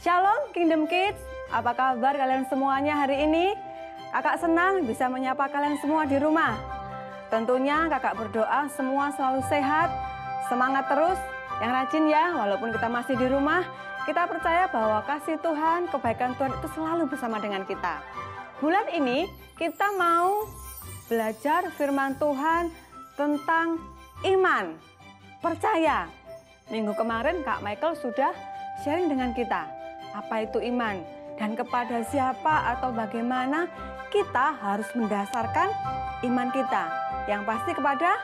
Shalom Kingdom Kids, apa kabar kalian semuanya hari ini? Kakak senang bisa menyapa kalian semua di rumah. Tentunya kakak berdoa semua selalu sehat, semangat terus, yang rajin ya, walaupun kita masih di rumah. Kita percaya bahwa kasih Tuhan, kebaikan Tuhan itu selalu bersama dengan kita. Bulan ini kita mau belajar firman Tuhan tentang iman, percaya. Minggu kemarin Kak Michael sudah sharing dengan kita apa itu iman dan kepada siapa atau bagaimana kita harus mendasarkan iman kita. Yang pasti kepada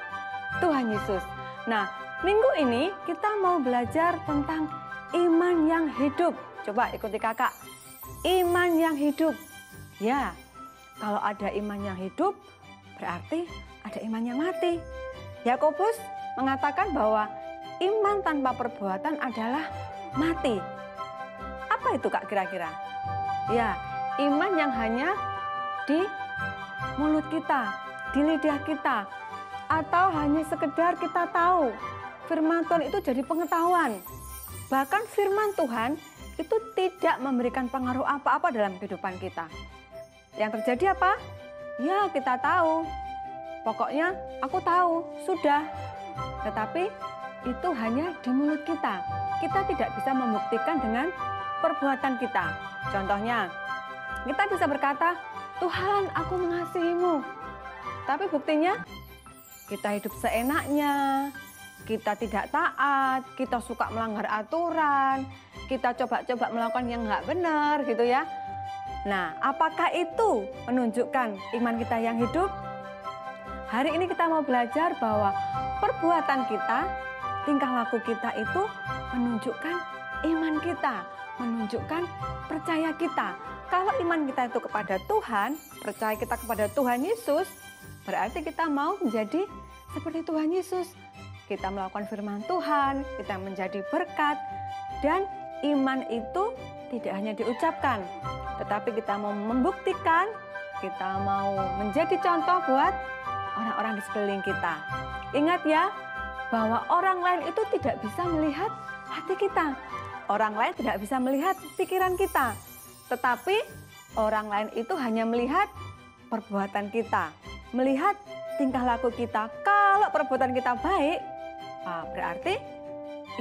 Tuhan Yesus. Nah, minggu ini kita mau belajar tentang iman yang hidup. Coba ikuti kakak. Iman yang hidup. Ya, kalau ada iman yang hidup, berarti ada iman yang mati. Yakobus mengatakan bahwa iman tanpa perbuatan adalah mati. Apa itu Kak kira-kira? Ya, iman yang hanya di mulut kita, di lidah kita, atau hanya sekedar kita tahu. Firman Tuhan itu jadi pengetahuan. Bahkan firman Tuhan itu tidak memberikan pengaruh apa-apa dalam kehidupan kita. Yang terjadi apa? Ya, kita tahu. Pokoknya aku tahu, sudah. Tetapi itu hanya di mulut kita. Kita tidak bisa membuktikan dengan perbuatan kita. Contohnya, kita bisa berkata, Tuhan, aku mengasihimu. Tapi buktinya, kita hidup seenaknya, kita tidak taat, kita suka melanggar aturan, kita coba-coba melakukan yang nggak benar gitu ya. Nah, apakah itu menunjukkan iman kita yang hidup? Hari ini kita mau belajar bahwa perbuatan kita, tingkah laku kita itu menunjukkan iman kita, menunjukkan percaya kita. Kalau iman kita itu kepada Tuhan, percaya kita kepada Tuhan Yesus, berarti kita mau menjadi seperti Tuhan Yesus. Kita melakukan firman Tuhan, kita menjadi berkat, dan iman itu tidak hanya diucapkan, tetapi kita mau membuktikan, kita mau menjadi contoh buat orang-orang di sekeliling kita. Ingat ya, bahwa orang lain itu tidak bisa melihat hati kita. Orang lain tidak bisa melihat pikiran kita. Tetapi orang lain itu hanya melihat perbuatan kita, melihat tingkah laku kita. Kalau perbuatan kita baik, berarti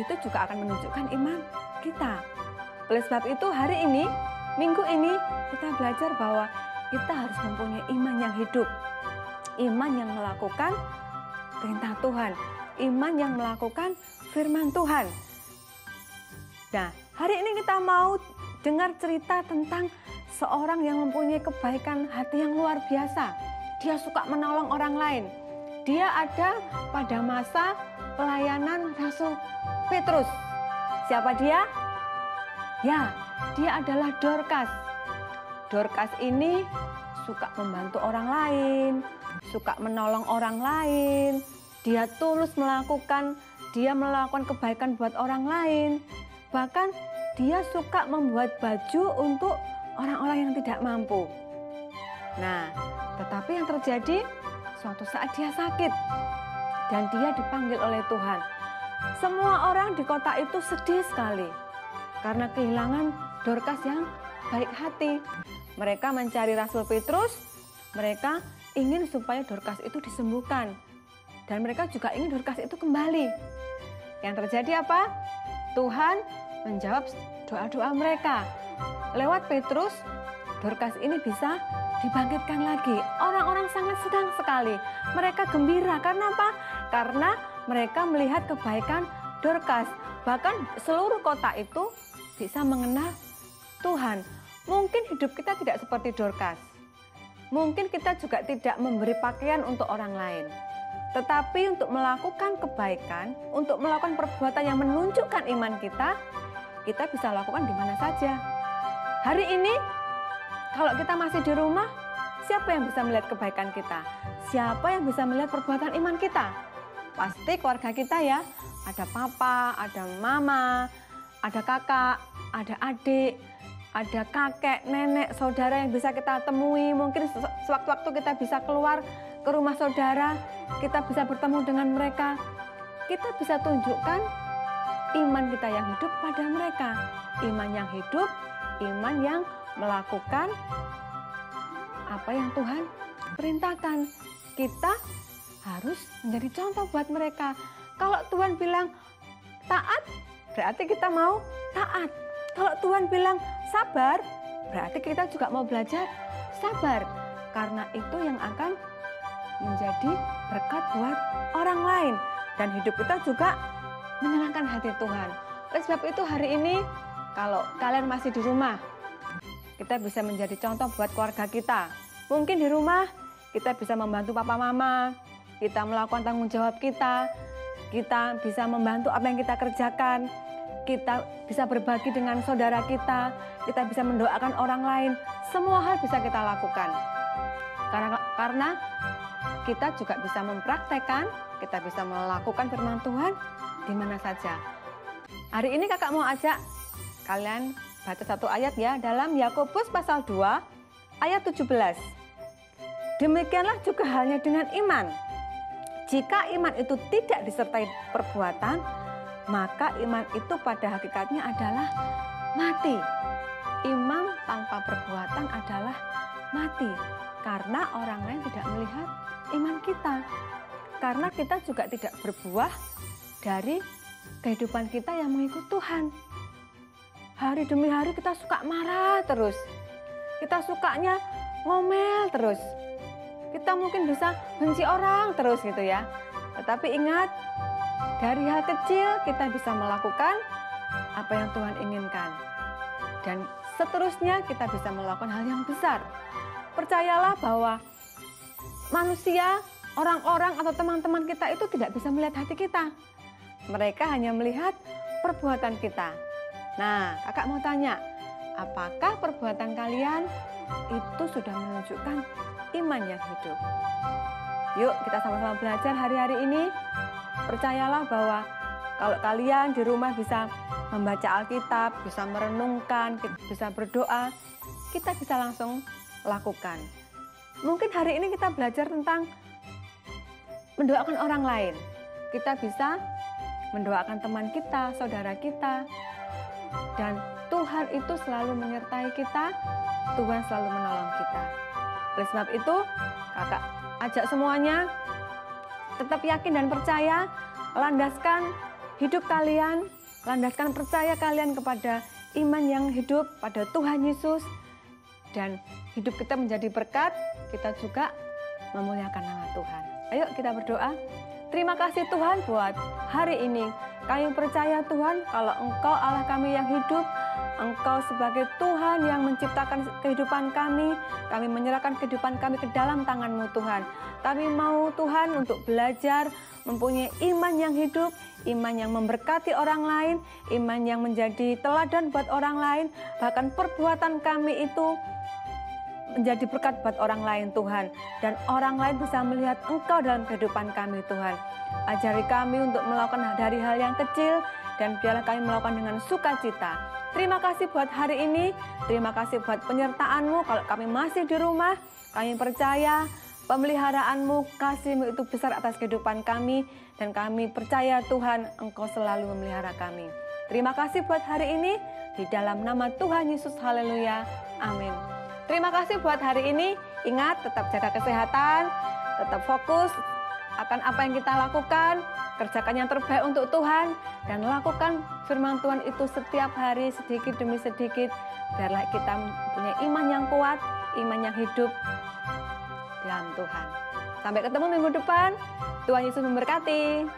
itu juga akan menunjukkan iman kita. Oleh sebab itu hari ini, minggu ini kita belajar bahwa kita harus mempunyai iman yang hidup. Iman yang melakukan perintah Tuhan. Iman yang melakukan firman Tuhan. Nah, hari ini kita mau dengar cerita tentang seorang yang mempunyai kebaikan hati yang luar biasa. Dia suka menolong orang lain. Dia ada pada masa pelayanan Rasul Petrus. Siapa dia? Ya, dia adalah Dorcas. Dorcas ini suka membantu orang lain, suka menolong orang lain. Dia tulus melakukan kebaikan buat orang lain. Bahkan dia suka membuat baju untuk orang-orang yang tidak mampu. Nah, tetapi yang terjadi suatu saat dia sakit dan dia dipanggil oleh Tuhan. Semua orang di kota itu sedih sekali karena kehilangan Dorcas yang baik hati. Mereka mencari Rasul Petrus, mereka ingin supaya Dorcas itu disembuhkan. Dan mereka juga ingin Dorcas itu kembali. Yang terjadi apa? Tuhan menjawab doa-doa mereka. Lewat Petrus, Dorcas ini bisa dibangkitkan lagi. Orang-orang sangat senang sekali. Mereka gembira. Karena apa? Karena mereka melihat kebaikan Dorcas. Bahkan seluruh kota itu bisa mengenal Tuhan. Mungkin hidup kita tidak seperti Dorcas. Mungkin kita juga tidak memberi pakaian untuk orang lain. Tetapi untuk melakukan kebaikan, untuk melakukan perbuatan yang menunjukkan iman kita bisa lakukan di mana saja. Hari ini, kalau kita masih di rumah, siapa yang bisa melihat kebaikan kita? Siapa yang bisa melihat perbuatan iman kita? Pasti keluarga kita ya. Ada papa, ada mama, ada kakak, ada adik, ada kakek, nenek, saudara yang bisa kita temui. Mungkin sewaktu-waktu kita bisa keluar ke rumah saudara, kita bisa bertemu dengan mereka. Kita bisa tunjukkan iman kita yang hidup pada mereka. Iman yang hidup, iman yang melakukan apa yang Tuhan perintahkan. Kita harus menjadi contoh buat mereka. Kalau Tuhan bilang taat, berarti kita mau taat. Kalau Tuhan bilang sabar, berarti kita juga mau belajar sabar. Karena itu yang akan menjadi berkat buat orang lain. Dan hidup kita juga menyenangkan hati Tuhan. Oleh sebab itu hari ini, kalau kalian masih di rumah, kita bisa menjadi contoh buat keluarga kita. Mungkin di rumah kita bisa membantu papa mama, kita melakukan tanggung jawab kita bisa membantu apa yang kita kerjakan, kita bisa berbagi dengan saudara kita bisa mendoakan orang lain. Semua hal bisa kita lakukan. Karena kita juga bisa mempraktekkan, kita bisa melakukan firman Tuhan di mana saja. Hari ini kakak mau ajak kalian baca satu ayat ya, dalam Yakobus pasal 2 ayat 17. Demikianlah juga halnya dengan iman. Jika iman itu tidak disertai perbuatan, maka iman itu pada hakikatnya adalah mati. Iman tanpa perbuatan adalah mati. Karena orang lain tidak melihat iman kita. Karena kita juga tidak berbuah dari kehidupan kita yang mengikut Tuhan. Hari demi hari kita suka marah terus. Kita sukanya ngomel terus. Kita mungkin bisa benci orang terus gitu ya. Tetapi ingat, dari hal kecil kita bisa melakukan apa yang Tuhan inginkan. Dan seterusnya kita bisa melakukan hal yang besar. Percayalah bahwa manusia, orang-orang atau teman-teman kita itu tidak bisa melihat hati kita. Mereka hanya melihat perbuatan kita. Nah, kakak mau tanya, apakah perbuatan kalian itu sudah menunjukkan iman yang hidup? Yuk kita sama-sama belajar hari-hari ini. Percayalah bahwa kalau kalian di rumah bisa membaca Alkitab, bisa merenungkan, bisa berdoa, kita bisa langsung lakukan. Mungkin hari ini kita belajar tentang mendoakan orang lain. Kita bisa mendoakan teman kita, saudara kita. Dan Tuhan itu selalu menyertai kita, Tuhan selalu menolong kita. Oleh sebab itu, kakak ajak semuanya tetap yakin dan percaya, landaskan hidup kalian, landaskan percaya kalian kepada iman yang hidup pada Tuhan Yesus, dan hidup kita menjadi berkat, kita juga memuliakan nama Tuhan. Ayo kita berdoa. Terima kasih Tuhan buat hari ini. Kami percaya Tuhan kalau Engkau Allah kami yang hidup, Engkau sebagai Tuhan yang menciptakan kehidupan kami menyerahkan kehidupan kami ke dalam tangan-Mu Tuhan. Kami mau Tuhan untuk belajar mempunyai iman yang hidup, iman yang memberkati orang lain, iman yang menjadi teladan buat orang lain, bahkan perbuatan kami itu menjadi berkat buat orang lain Tuhan. Dan orang lain bisa melihat Engkau dalam kehidupan kami Tuhan. Ajari kami untuk melakukan dari hal yang kecil, dan biarlah kami melakukan dengan sukacita. Terima kasih buat hari ini, terima kasih buat penyertaan-Mu. Kalau kami masih di rumah, kami percaya pemeliharaan-Mu, kasih-Mu itu besar atas kehidupan kami, dan kami percaya Tuhan Engkau selalu memelihara kami. Terima kasih buat hari ini, di dalam nama Tuhan Yesus, haleluya, amin. Terima kasih buat hari ini. Ingat, tetap jaga kesehatan, tetap fokus akan apa yang kita lakukan, kerjakan yang terbaik untuk Tuhan, dan lakukan firman Tuhan itu setiap hari, sedikit demi sedikit. Biarlah kita mempunyai iman yang kuat, iman yang hidup dalam Tuhan. Sampai ketemu minggu depan. Tuhan Yesus memberkati.